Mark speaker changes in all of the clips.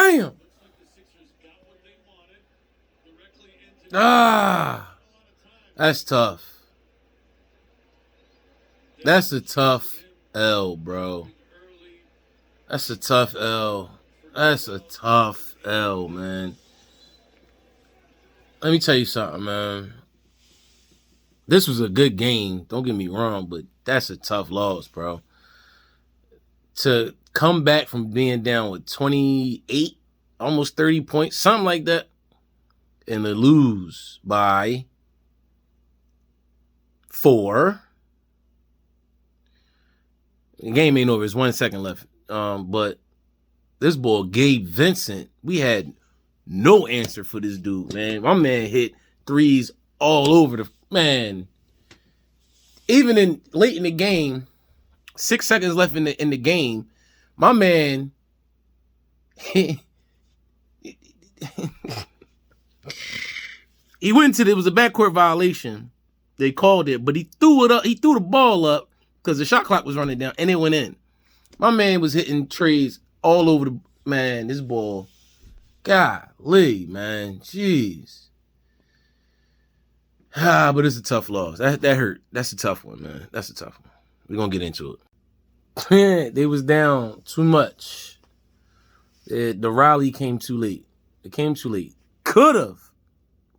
Speaker 1: Damn. Ah, that's tough. That's a tough L, bro. That's a tough L. That's a tough L, man. Let me tell you something, man. This was a good game. Don't get me wrong, but that's a tough loss, bro. To come back from being down with 28, almost 30 points, something like that, and to lose by 4. The game ain't over. There's 1 second left. But this boy, Gabe Vincent, we had no answer for this dude, man. My man hit threes all over the man. Even in late in the game, 6 seconds left in the game, my man he went to it was a backcourt violation. They called it, but he threw it up. He threw the ball up because the shot clock was running down, and it went in. My man was hitting trees all over the man. This ball, golly, man, jeez. But it's a tough loss. That hurt. That's a tough one, man. That's a tough one. We're gonna get into it. They was down too much. The rally came too late. It came too late. Could have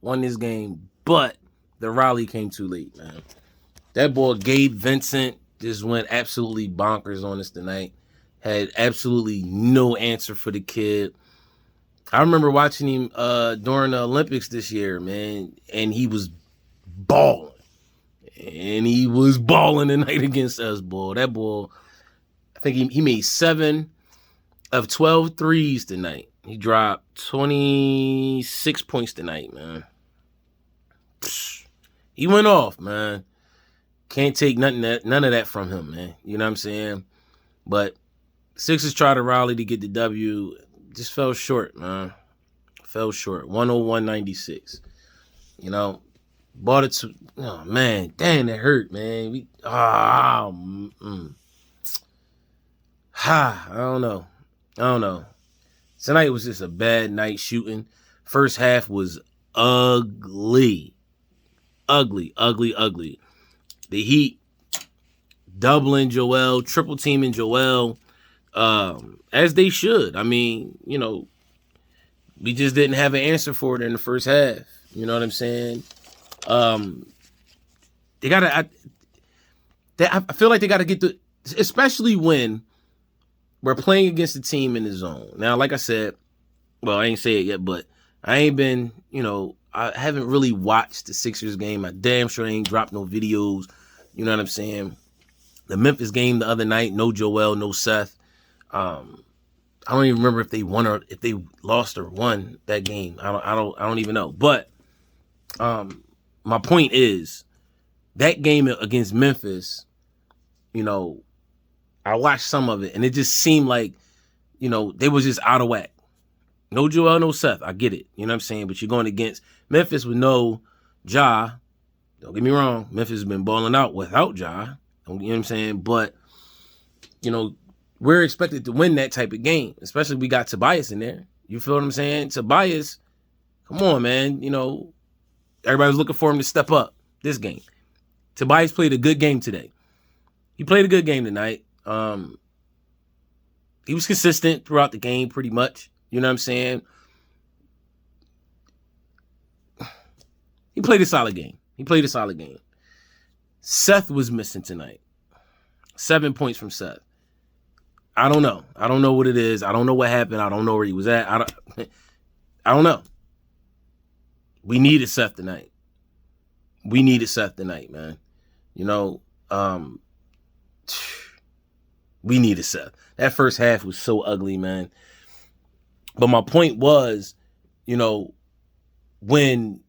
Speaker 1: won this game, but the rally came too late, man. That boy Gabe Vincent just went absolutely bonkers on us tonight. Had absolutely no answer for the kid. I remember watching him during the Olympics this year, man, and he was balling. And he was balling tonight against us, boy. That boy, I think he made 7 of 12 threes tonight. He dropped 26 points tonight, man. He went off, man. Can't take none of that from him, man. You know what I'm saying? But Sixers tried to rally to get the W. Just fell short, man. Fell short. 101-96. You know, bought it to, oh, man. Damn, that hurt, man. I don't know. Tonight was just a bad night shooting. First half was ugly. Ugly. The Heat doubling Joel, triple teaming Joel, as they should. I mean, you know, we just didn't have an answer for it in the first half. You know what I'm saying? They gotta. I feel like they gotta get especially when we're playing against a team in the zone. Now, like I said, well, I ain't say it yet, but I ain't been, you know, I haven't really watched the Sixers game. I damn sure ain't dropped no videos. You know what I'm saying? The Memphis game the other night, no Joel, no Seth. I don't even remember if they won or if they lost or won that game. I don't even know. But my point is that game against Memphis, you know, I watched some of it and it just seemed like, you know, they was just out of whack. No Joel, no Seth. I get it. You know what I'm saying? But you're going against Memphis with no Ja. Don't get me wrong. Memphis has been balling out without Ja. You know what I'm saying? But, you know, we're expected to win that type of game, especially if we got Tobias in there. You feel what I'm saying? Tobias, come on, man. You know, everybody's looking for him to step up this game. Tobias played a good game today. He played a good game tonight. He was consistent throughout the game pretty much. You know what I'm saying? He played a solid game. Seth was missing tonight. 7 points from Seth. I don't know. I don't know what it is. I don't know what happened. I don't know where he was at. I don't know. We needed Seth tonight. Man. You know, we needed Seth. That first half was so ugly, man. But my point was, you know, when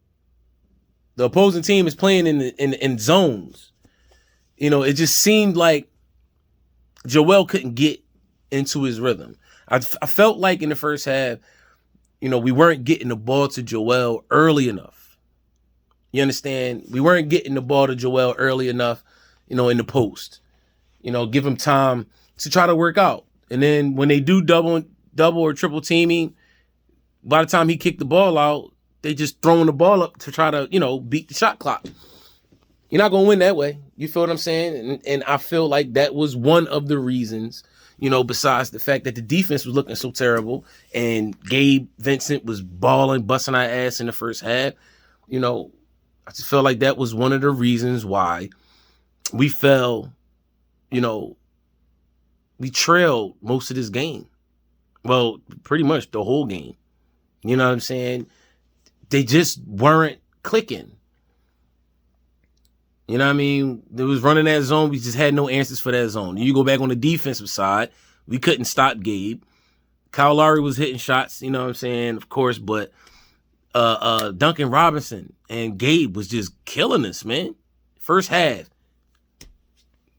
Speaker 1: the opposing team is playing in zones, you know, it just seemed like Joel couldn't get into his rhythm. I felt like in the first half, you know, we weren't getting the ball to Joel early enough. You understand? We weren't getting the ball to Joel early enough, you know, in the post. You know, give him time to try to work out. And then when they do double or triple teaming, by the time he kicked the ball out, they just throwing the ball up to try to, beat the shot clock. You're not going to win that way. You feel what I'm saying? And I feel like that was one of the reasons, besides the fact that the defense was looking so terrible and Gabe Vincent was balling, busting our ass in the first half. I just felt like that was one of the reasons why we fell, we trailed most of this game. Well, pretty much the whole game. You know what I'm saying? They just weren't clicking. You know what I mean? They was running that zone. We just had no answers for that zone. You go back on the defensive side, we couldn't stop Gabe. Kyle Lowry was hitting shots, you know what I'm saying, of course, but Duncan Robinson and Gabe was just killing us, man. First half,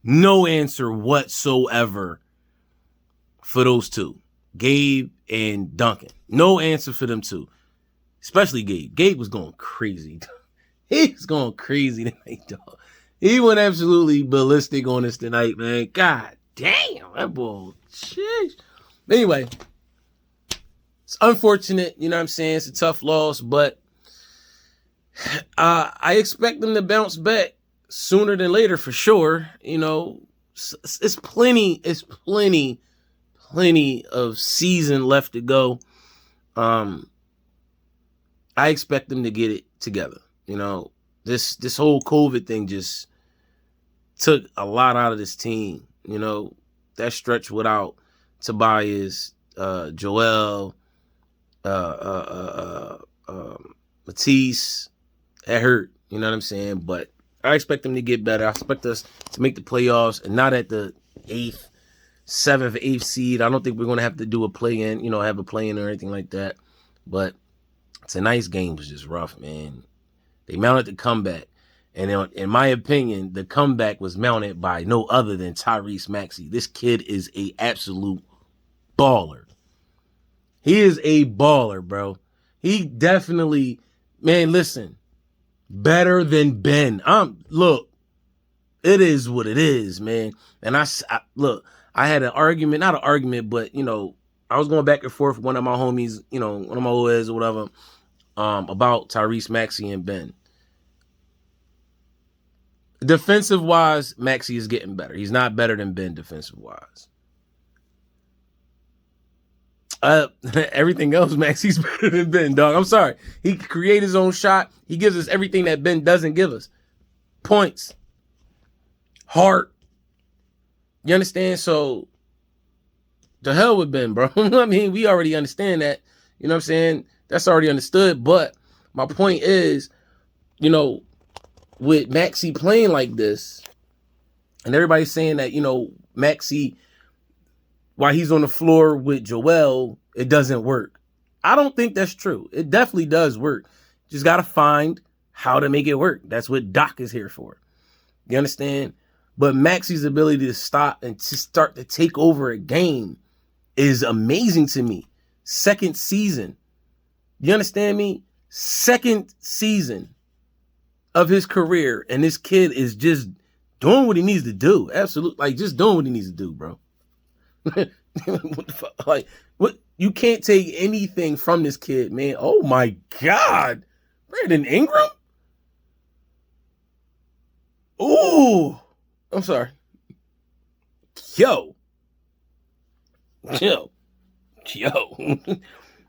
Speaker 1: no answer whatsoever for those two, Gabe and Duncan. No answer for them two, especially Gabe. Gabe was going crazy. He was going crazy tonight, dog. He went absolutely ballistic on us tonight, man. God damn, that boy. Sheesh. Anyway, it's unfortunate, you know what I'm saying? It's a tough loss, but I expect them to bounce back sooner than later for sure. It's plenty of season left to go. I expect them to get it together. This whole COVID thing just took a lot out of this team. That stretch without Tobias, Joel, Matisse, that hurt. You know what I'm saying? But I expect them to get better. I expect us to make the playoffs and not at the 7th, 8th seed. I don't think we're going to have to do a play-in, have a play-in or anything like that. But tonight's game was just rough, man. They mounted the comeback. And in my opinion, the comeback was mounted by no other than Tyrese Maxey. This kid is a absolute baller. He is a baller, bro. He definitely, man, listen, better than Ben. Look, it is what it is, man. And I had an argument, not an argument, but, I was going back and forth with one of my homies, one of my OS or whatever, about Tyrese Maxey and Ben. Defensive-wise, Maxey is getting better. He's not better than Ben defensive-wise. Everything else, Maxey's better than Ben, dog. I'm sorry. He can create his own shot. He gives us everything that Ben doesn't give us. Points. Heart. You understand? So, the hell with Ben, bro. I mean, we already understand that. You know what I'm saying? That's already understood. But my point is, with Maxey playing like this, and everybody's saying that, Maxey, while he's on the floor with Joel, it doesn't work. I don't think that's true. It definitely does work. Just got to find how to make it work. That's what Doc is here for. You understand? But Maxey's ability to stop and to start to take over a game is amazing to me. Second season. You understand me? Second season of his career, and this kid is just doing what he needs to do. Absolutely, just doing what he needs to do, bro. What the fuck? What? You can't take anything from this kid, man. Oh my God, Brandon Ingram. Ooh, I'm sorry. Yo.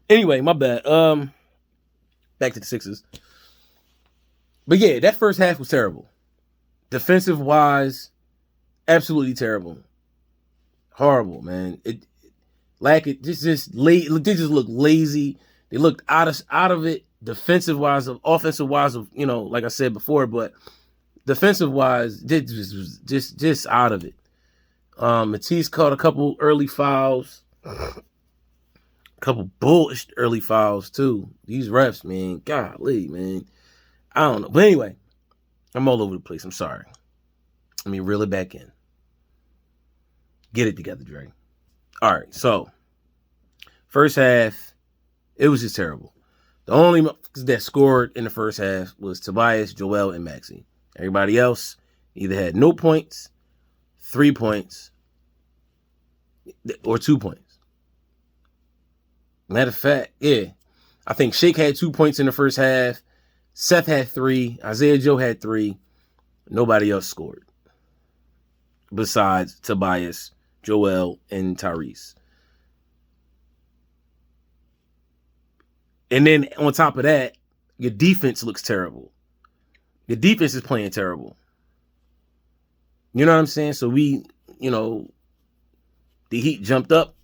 Speaker 1: Anyway, my bad. Back to the Sixers. But yeah, that first half was terrible. Defensive-wise, absolutely terrible. Horrible, man. They just looked lazy. They looked out of it. Defensive-wise, offensive-wise, like I said before, but defensive-wise, just out of it. Matisse caught a couple early fouls. A couple bullshit early fouls, too. These refs, man. Golly, man. I don't know. But anyway, I'm all over the place. I'm sorry. Let me reel it back in. Get it together, Dre. All right, so first half, it was just terrible. The only that scored in the first half was Tobias, Joel, and Maxey. Everybody else either had no points, 3 points, or 2 points. Matter of fact, yeah. I think Shake had 2 points in the first half. Seth had 3. Isaiah Joe had 3. Nobody else scored besides Tobias, Joel, and Tyrese. And then on top of that, your defense looks terrible. Your defense is playing terrible. You know what I'm saying? So we, the Heat jumped up,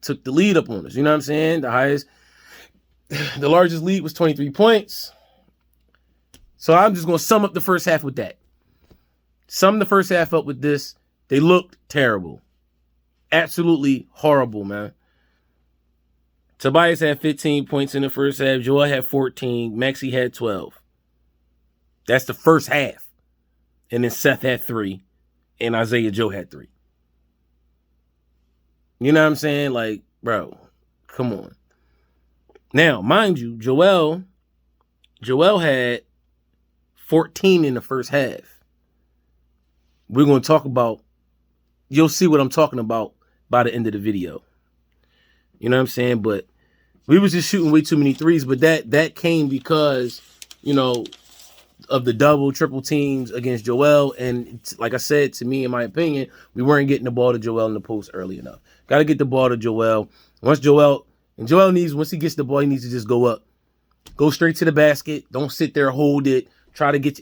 Speaker 1: took the lead up on us. You know what I'm saying? The largest lead was 23 points. So I'm just going to sum up the first half with that. Sum the first half up with this. They looked terrible. Absolutely horrible, man. Tobias had 15 points in the first half. Joel had 14. Maxey had 12. That's the first half. And then Seth had 3. And Isaiah Joe had 3. You know what I'm saying? Like, bro, come on. Now, mind you, Joel had 14 in the first half. We're going to talk about, you'll see what I'm talking about by the end of the video. You know what I'm saying? But we was just shooting way too many threes, but that came because, of the double, triple teams against Joel. And like I said, to me, in my opinion, we weren't getting the ball to Joel in the post early enough. Got to get the ball to Joel. Once he gets the ball, he needs to just go up. Go straight to the basket. Don't sit there, hold it. Try to get,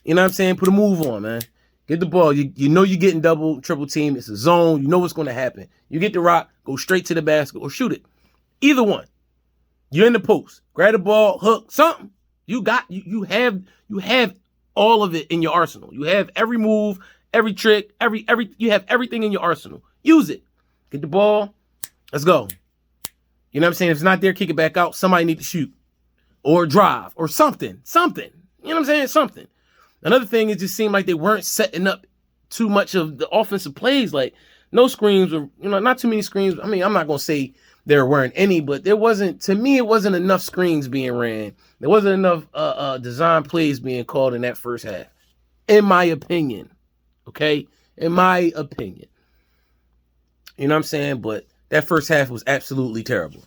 Speaker 1: you know what I'm saying? Put a move on, man. Get the ball. You know you're getting double, triple team. It's a zone. You know what's going to happen. You get the rock, go straight to the basket or shoot it. Either one. You're in the post. Grab the ball, hook, something. You have all of it in your arsenal. You have every move, every trick, you have everything in your arsenal. Use it. Get the ball. Let's go. You know what I'm saying? If it's not there, kick it back out. Somebody need to shoot or drive or something. You know what I'm saying? Something. Another thing, it just seemed like they weren't setting up too much of the offensive plays. Like no screens or, not too many screens. I mean, I'm not going to say there weren't any, but it wasn't enough screens being ran. There wasn't enough design plays being called in that first half, in my opinion. Okay? In my opinion. You know what I'm saying? But that first half was absolutely terrible.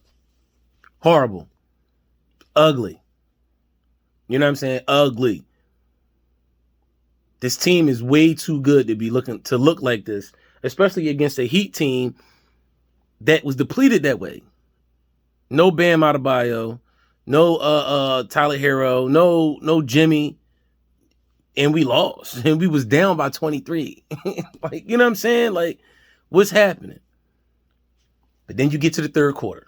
Speaker 1: Horrible. Ugly. You know what I'm saying? Ugly. This team is way too good to look like this, especially against a Heat team that was depleted that way. No Bam Adebayo, no Tyler Hero, no Jimmy, and we lost. And we was down by 23. Like, you know what I'm saying? Like, what's happening? But then you get to the third quarter.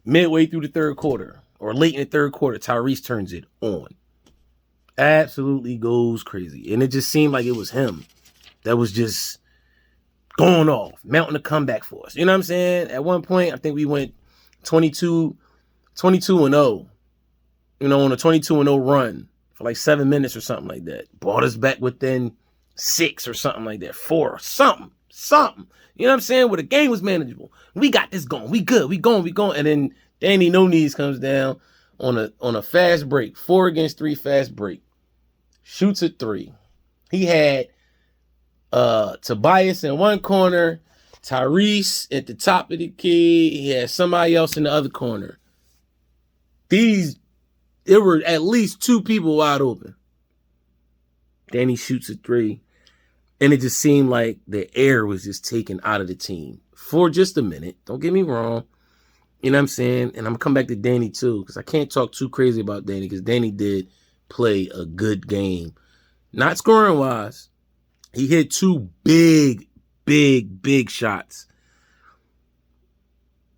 Speaker 1: Midway through the third quarter, or late in the third quarter, Tyrese turns it on. Absolutely goes crazy. And it just seemed like it was him that was just going off, mounting a comeback for us. You know what I'm saying? At one point, I think we went 22-0, on a 22-0 run for like 7 minutes or something like that. Brought us back within 6 or something like that. 4 or something. You know what I'm saying? Where the game was manageable. We got this going. We good. We going. And then Danny No Knees comes down on a fast break. 4 against 3 fast break. Shoots a 3. He had Tobias in one corner, Tyrese at the top of the key. He had somebody else in the other corner. There were at least 2 people wide open. Danny shoots a 3. And it just seemed like the air was just taken out of the team for just a minute. Don't get me wrong. You know what I'm saying? And I'm going to come back to Danny too, because I can't talk too crazy about Danny, because Danny did play a good game. Not scoring wise. He hit 2 big shots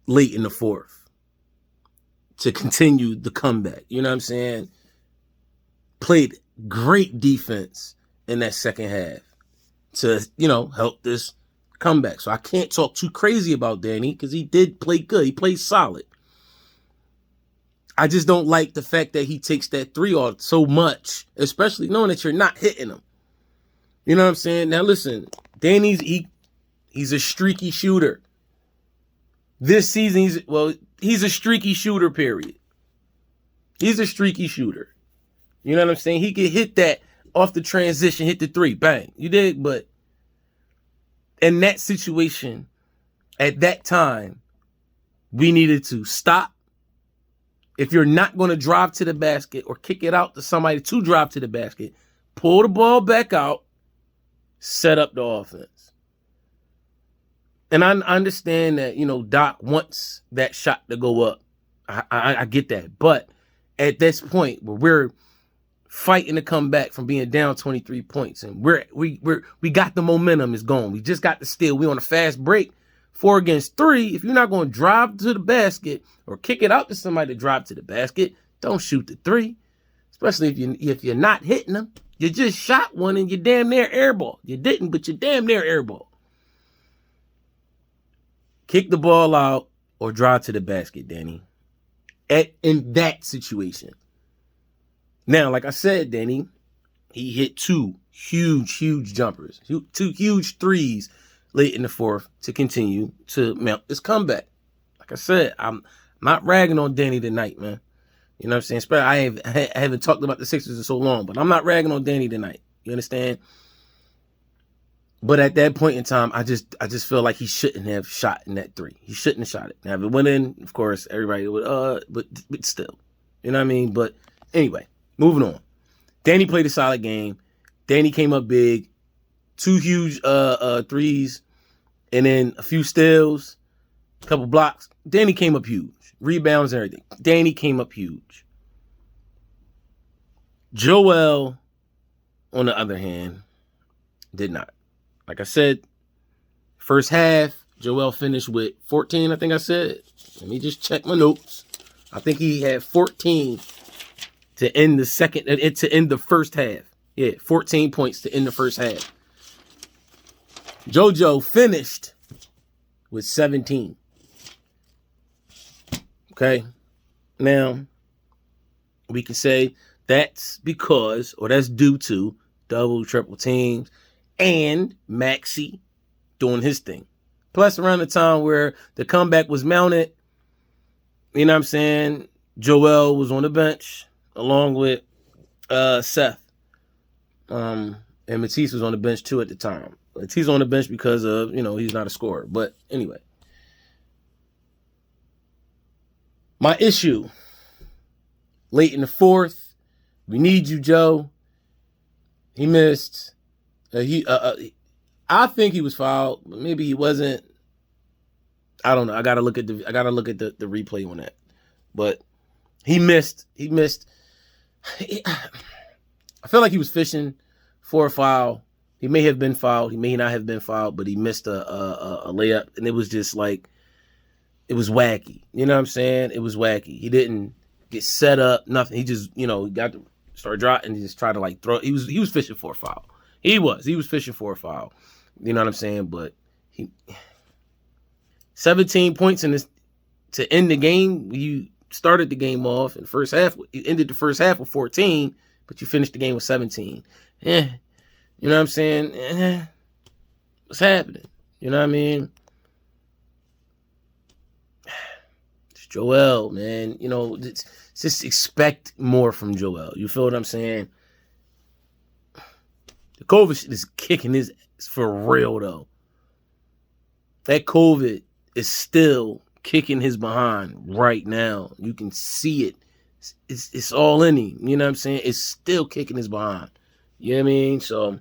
Speaker 1: late in the fourth to continue the comeback. You know what I'm saying? Played great defense in that second half to, help this comeback. So I can't talk too crazy about Danny, because he did play good. He played solid. I just don't like the fact that he takes that 3 off so much, especially knowing that you're not hitting him. You know what I'm saying? Now listen, Danny's he's a streaky shooter. This season he's a streaky shooter, period. He's a streaky shooter. You know what I'm saying? He could hit that off the transition, hit the 3, bang. You did, but in that situation, at that time, we needed to stop if you're not going to drive to the basket or kick it out to somebody to drive to the basket, pull the ball back out, set up the offense. And I understand that, Doc wants that shot to go up. I get that. But at this point where we're fighting to come back from being down 23 points and we got the momentum is gone. We just got the steal. We on a fast break. 4 against 3. If you're not going to drive to the basket or kick it out to somebody to drive to the basket, don't shoot the 3. Especially if you're not hitting them. You just shot one and you're damn near airball. You didn't, but you're damn near airball. Kick the ball out or drive to the basket, Danny. In that situation. Now, like I said, Danny, he hit 2 huge jumpers. 2 huge threes late in the fourth to continue to mount this comeback. Like I said, I'm not ragging on Danny tonight, man. You know what I'm saying? I haven't talked about the Sixers in so long, but I'm not ragging on Danny tonight. You understand? But at that point in time, I just feel like he shouldn't have shot in that 3. He shouldn't have shot it. Now, if it went in, of course, everybody would, but still. You know what I mean? But anyway, moving on. Danny played a solid game. Danny came up big. 2 huge threes. And then a few steals, a couple blocks. Danny came up huge. Rebounds and everything. Danny came up huge. Joel, on the other hand, did not. Like I said, first half, Joel finished with 14, I think I said. Let me just check my notes. I think he had 14 to end the first half. Yeah, 14 points to end the first half. JoJo finished with 17. Okay. Now, we can say that's because, or that's due to double, triple teams and Maxey doing his thing. Plus, around the time where the comeback was mounted, you know what I'm saying, Joel was on the bench along with Seth. And Matisse was on the bench too at the time. He's on the bench because of, he's not a scorer. But anyway. My issue. Late in the fourth. We need you, Joe. He missed. I think he was fouled. But maybe he wasn't. I don't know. I gotta look at the replay on that. But he missed. I feel like he was fishing for a foul. He may have been fouled. He may not have been fouled, but he missed a layup. And it was just like, it was wacky. You know what I'm saying? It was wacky. He didn't get set up, nothing. He just, got to start dropping and just try to like throw. He was fishing for a foul. He was fishing for a foul. You know what I'm saying? But 17 points in this to end the game. You started the game off in the first half. You ended the first half with 14, but you finished the game with 17. Yeah. You know what I'm saying? What's happening? You know what I mean? It's Joel, man. Just expect more from Joel. You feel what I'm saying? The COVID shit is kicking his ass for real, though. That COVID is still kicking his behind right now. You can see it. It's all in him. You know what I'm saying? It's still kicking his behind. You know what I mean? So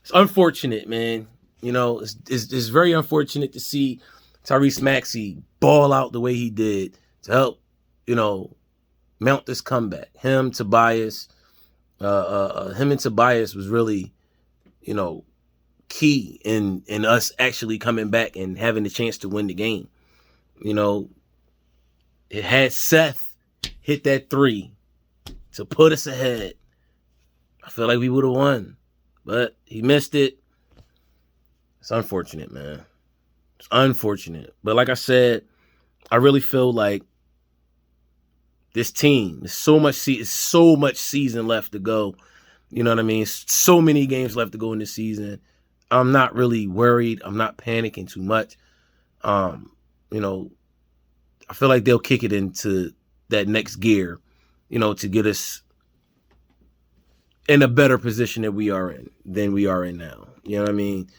Speaker 1: it's unfortunate, man. It's very unfortunate to see Tyrese Maxey ball out the way he did to help, mount this comeback. Him and Tobias was really, key in us actually coming back and having the chance to win the game. It had Seth hit that 3 to put us ahead. I feel like we would have won, but he missed it. It's unfortunate, man. It's unfortunate. But like I said, I really feel like this team, there's so much season left to go. You know what I mean? So many games left to go in this season. I'm not really worried. I'm not panicking too much. I feel like they'll kick it into that next gear, to get us in a better position than we are in now. You know what I mean?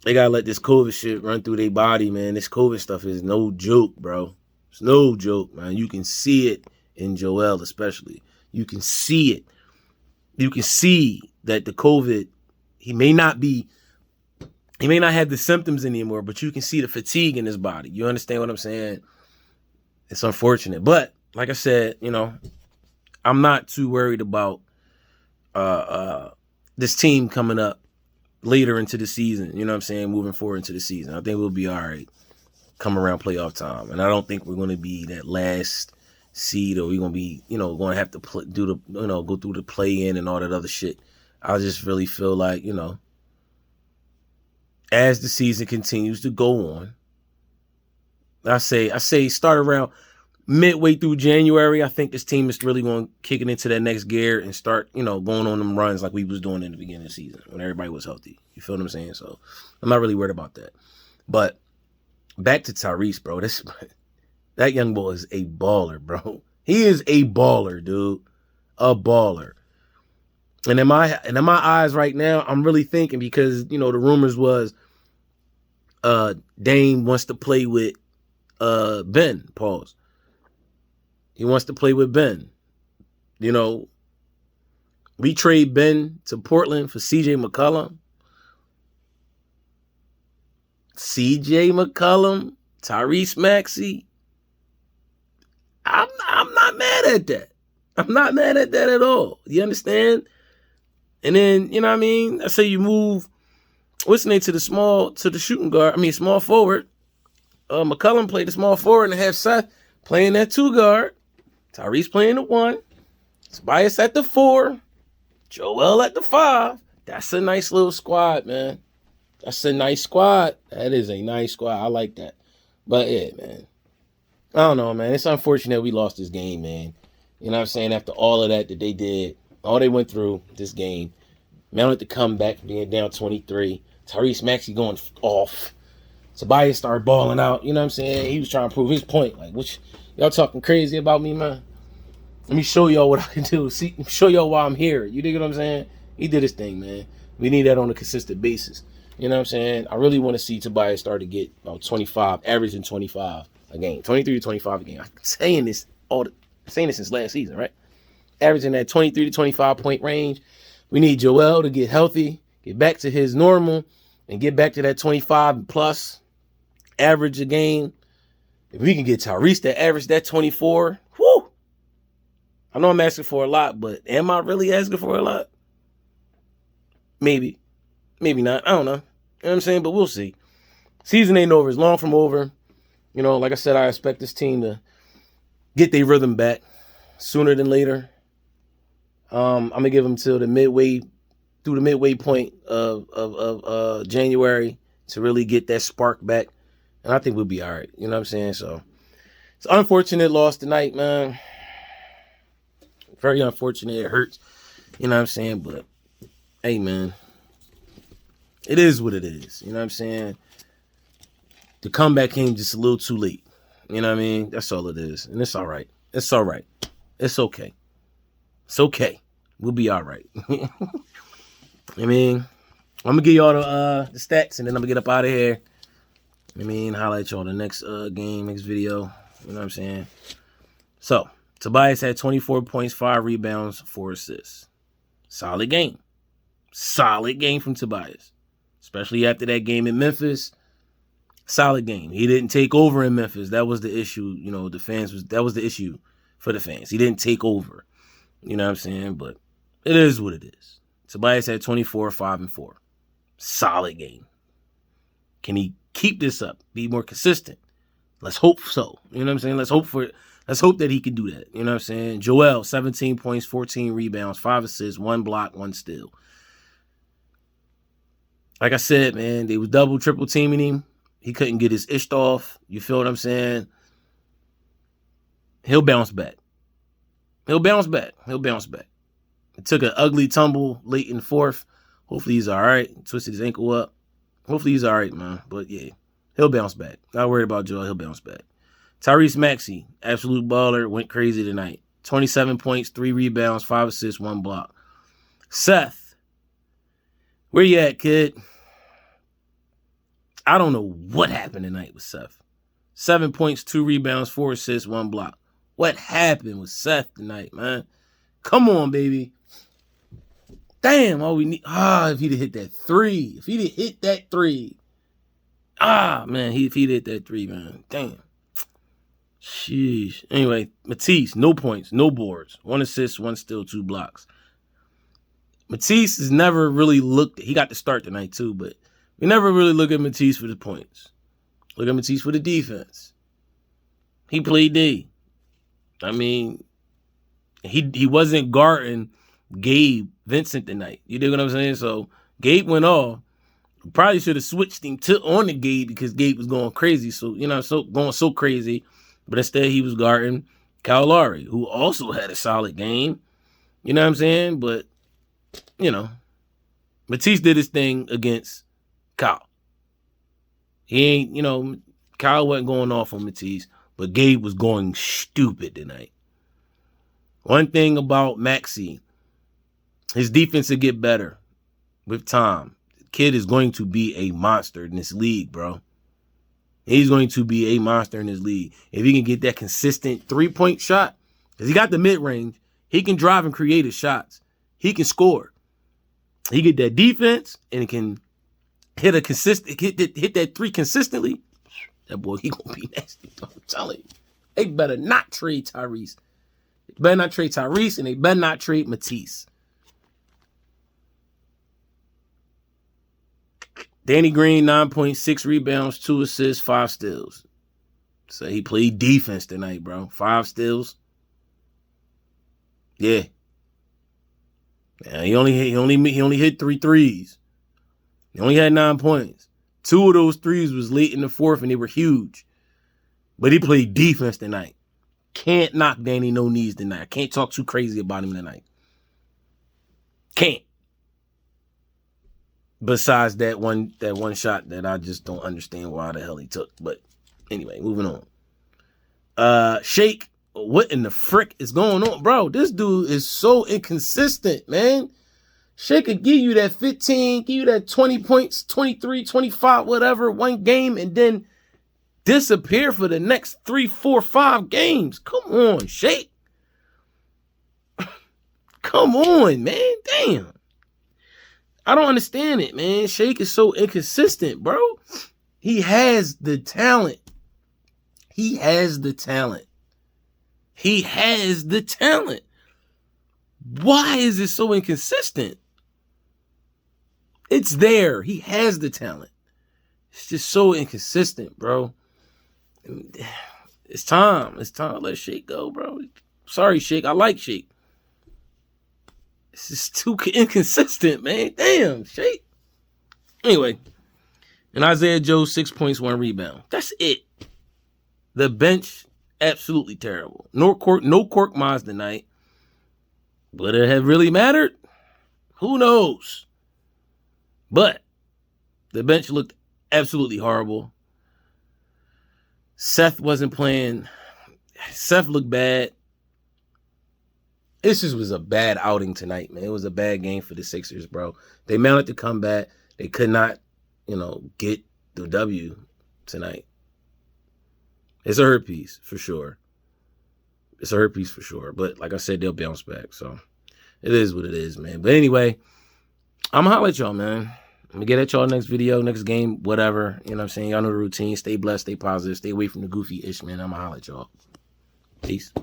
Speaker 1: They gotta let this COVID shit run through their body, man. This COVID stuff is no joke, bro. It's no joke, man. You can see it in Joel especially. You can see it. You can see that the COVID, he may not have the symptoms anymore, but you can see the fatigue in his body. You understand what I'm saying? It's unfortunate. But like I said, I'm not too worried about this team coming up later into the season. You know what I'm saying? Moving forward into the season. I think we'll be all right come around playoff time. And I don't think we're going to be that last seed, or we're going to be, going to have to go through the play-in and all that other shit. I just really feel like, as the season continues to go on, I say start around midway through January. I think this team is really going to kick it into that next gear and start, going on them runs like we was doing in the beginning of the season when everybody was healthy. You feel what I'm saying? So I'm not really worried about that. But back to Tyrese, bro. That young boy is a baller, bro. He is a baller, dude. A baller. And in my eyes right now, I'm really thinking, because, the rumors was Dame wants to play with Ben. Pause. He wants to play with Ben. We trade Ben to Portland for CJ McCollum. CJ McCollum, Tyrese Maxey. I'm not mad at that. I'm not mad at that at all. You understand? And then, you know what I mean? I say you move, what's the name, to the shooting guard. Small forward. McCollum played the small forward and have Seth playing that 2 guard. Tyrese playing the 1. Tobias at the 4. Joel at the 5. That's a nice little squad, man. That's a nice squad. That is a nice squad. I like that. But yeah, man. I don't know, man. It's unfortunate we lost this game, man. You know what I'm saying? After all of that they did, all they went through this game, mounted the comeback, being down 23. Tyrese Maxey going off. Tobias started balling out. You know what I'm saying? He was trying to prove his point. Like, y'all talking crazy about me, man? Let me show y'all what I can do. See, show y'all why I'm here. You dig what I'm saying? He did his thing, man. We need that on a consistent basis. You know what I'm saying? I really want to see Tobias start to get about 25, averaging 25 a game, 23 to 25 a game. I'm saying this since last season, right? Averaging that 23 to 25 point range. We need Joel to get healthy, get back to his normal, and get back to that 25 plus average a game. If we can get Tyrese to average that 24, whoo! I know I'm asking for a lot, but am I really asking for a lot? Maybe. Maybe not. I don't know. You know what I'm saying? But we'll see. Season ain't over. It's long from over. Like I said, I expect this team to get their rhythm back sooner than later. I'm going to give them till the midway point of January to really get that spark back. And I think we'll be all right. You know what I'm saying? So it's an unfortunate loss tonight, man. Very unfortunate. It hurts. You know what I'm saying? But, hey, man. It is what it is. You know what I'm saying? The comeback came just a little too late. You know what I mean? That's all it is. And it's all right. It's all right. It's okay. It's okay. We'll be all right. I'm going to give y'all the stats, and then I'm going to get up out of here. Highlight y'all the next next video. You know what I'm saying? So, Tobias had 24 points, 5 rebounds, 4 assists. Solid game. Solid game from Tobias. Especially after that game in Memphis. Solid game. He didn't take over in Memphis. That was the issue. That was the issue for the fans. He didn't take over. You know what I'm saying? But it is what it is. Tobias had 24, 5, and 4. Solid game. Can he keep this up? Be more consistent? Let's hope so. You know what I'm saying? Let's hope that he can do that. You know what I'm saying? Joel, 17 points, 14 rebounds, 5 assists, 1 block, 1 steal. Like I said, man, they was double, triple teaming him. He couldn't get his ish off. You feel what I'm saying? He'll bounce back. He'll bounce back. It took an ugly tumble late in the 4th. Hopefully he's all right. Twisted his ankle up. Hopefully he's all right, man. But yeah, he'll bounce back. Not worried about Joel. He'll bounce back. Tyrese Maxey, absolute baller, went crazy tonight. 27 points, 3 rebounds, 5 assists, 1 block. Seth, where you at, kid? I don't know what happened tonight with Seth. 7 points, 2 rebounds, 4 assists, 1 block. What happened with Seth tonight, man? Come on, baby. Damn, all we need. If he'd have hit that 3. If he'd have hit that 3. Man, if he'd hit that 3, man. Damn. Sheesh. Anyway, Matisse, no points, no boards. 1 assist, 1 steal, 2 blocks. Matisse has never really looked. He got the start tonight, too, but we never really look at Matisse for the points. Look at Matisse for the defense. He played D. I mean, he wasn't guarding Gabe Vincent tonight. You dig what I'm saying? So Gabe went off. Probably should have switched him on the Gabe because Gabe was going crazy. So, going so crazy. But instead, he was guarding Kyle Lowry, who also had a solid game. You know what I'm saying? But, Matisse did his thing against Kyle. He ain't, Kyle wasn't going off on Matisse, but Gabe was going stupid tonight. One thing about Maxey, his defense will get better with time. The kid is going to be a monster in this league, bro. He's going to be a monster in this league. If he can get that consistent 3-point shot, because he got the mid-range, he can drive and create his shots. He can score. He get that defense and can hit that 3 consistently. That boy, he gonna be nasty. I'm telling you. They better not trade Tyrese. They better not trade Tyrese, and they better not trade Matisse. Danny Green, 9.6 rebounds, 2 assists, 5 steals. So he played defense tonight, bro. 5 steals. Yeah. He only hit 3 threes. He only had 9 points. 2 of those threes was late in the fourth, and they were huge. But he played defense tonight. Can't knock Danny no knees tonight. I can't talk too crazy about him tonight. Can't. Besides that one shot that I just don't understand why the hell he took. But anyway, moving on. Shake, what in the frick is going on? Bro, this dude is so inconsistent, man. Shake could give you that 15, give you that 20 points, 23, 25, whatever, one game, and then disappear for the next 3, 4, 5 games. Come on, Shake. Come on, man. Damn. I don't understand it, man. Shake is so inconsistent, bro. He has the talent. He has the talent. He has the talent. Why is it so inconsistent? It's there. He has the talent. It's just so inconsistent, bro. It's time. It's time to let Shake go, bro. Sorry, Shake. I like Shake. It's just too inconsistent, man. Damn, Shake. Anyway, and Isaiah Joe, 6 points, 1 rebound. That's it. The bench, absolutely terrible. No Cork Maz tonight. Would it have really mattered? Who knows? But the bench looked absolutely horrible. Seth wasn't playing. Seth looked bad. This just was a bad outing tonight, man. It was a bad game for the Sixers, bro. They mounted the comeback. They could not, get the W tonight. It's a hurt piece, for sure. It's a hurt piece for sure. But like I said, they'll bounce back. So it is what it is, man. But anyway, I'm going to holler at y'all, man. I'm going to get at y'all next video, next game, whatever. You know what I'm saying? Y'all know the routine. Stay blessed, stay positive, stay away from the goofy ish, man. I'm going to holler at y'all. Peace.